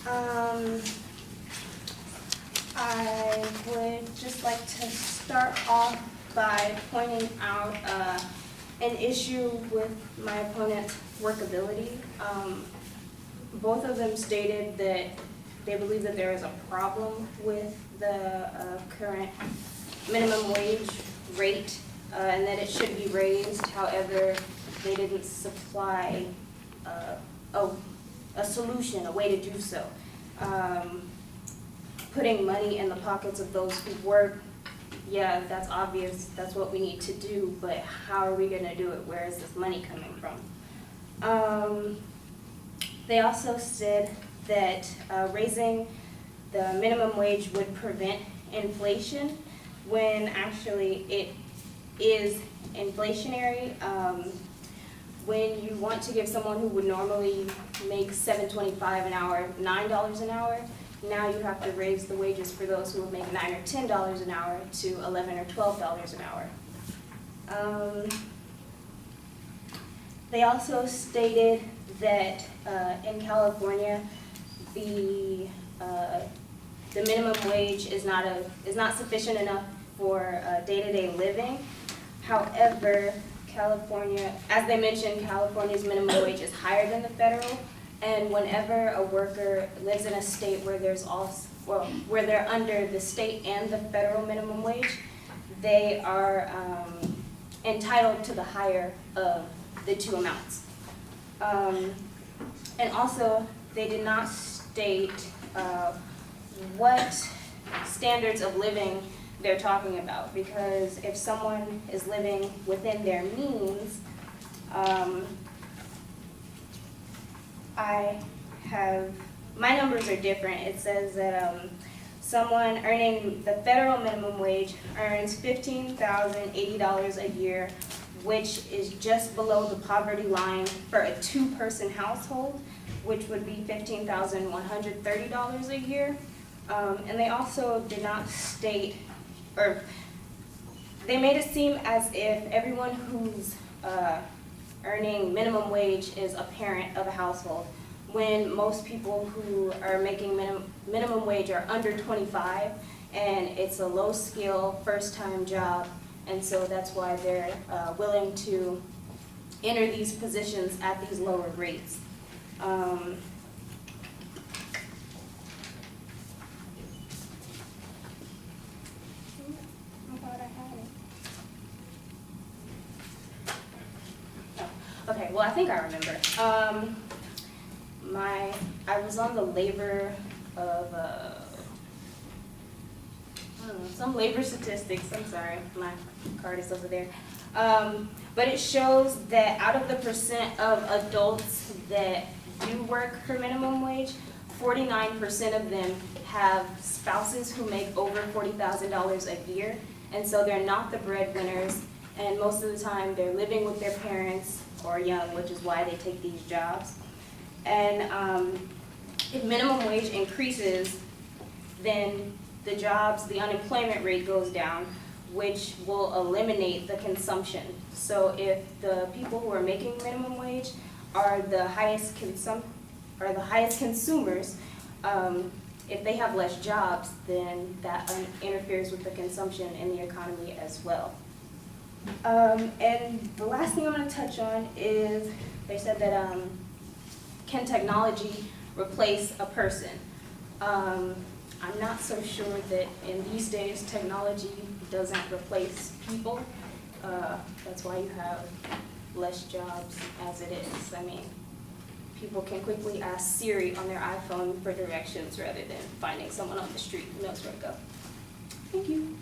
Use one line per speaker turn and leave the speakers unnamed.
Um, I would just like to start off by pointing out an issue with my opponent's workability. Both of them stated that they believe that there is a problem with the current minimum wage rate and that it should be raised. However, they didn't supply a solution, a way to do so. Putting money in the pockets of those who work, yeah, that's obvious, that's what we need to do, but how are we gonna do it? Where is this money coming from? They also said that raising the minimum wage would prevent inflation when actually it is inflationary. When you want to give someone who would normally make $7.25 an hour, $9 an hour, now you have to raise the wages for those who would make $9 or $10 an hour to $11 or $12 an hour. They also stated that in California, the minimum wage is not sufficient enough for day-to-day living. However, California, as they mentioned, California's minimum wage is higher than the federal, and whenever a worker lives in a state where where they're under the state and the federal minimum wage, they are entitled to the higher of the two amounts. And also, they did not state what standards of living they're talking about, because if someone is living within their means, my numbers are different. It says that someone earning the federal minimum wage earns $15,080 a year, which is just below the poverty line for a two-person household, which would be $15,130 a year. And they also did not state, or they made it seem as if everyone who's earning minimum wage is a parent of a household, when most people who are making minimum wage are under 25, and it's a low-skill, first-time job, and so that's why they're willing to enter these positions at these lower rates. Okay, well, I think I remember. I was on the labor of, I don't know, some labor statistics, I'm sorry, my card is over there. But it shows that out of the percent of adults that do work for minimum wage, 49% of them have spouses who make over $40,000 a year, and so they're not the breadwinners, and most of the time they're living with their parents or young, which is why they take these jobs. And if minimum wage increases, then the unemployment rate goes down, which will eliminate the consumption. So if the people who are making minimum wage are the highest consumers, if they have less jobs, then that interferes with the consumption in the economy as well. And the last thing I'm going to touch on is they said that can technology replace a person? I'm not so sure that in these days technology doesn't replace people. That's why you have less jobs as it is. I mean, people can quickly ask Siri on their iPhone for directions rather than finding someone on the street who knows where to go. Thank you.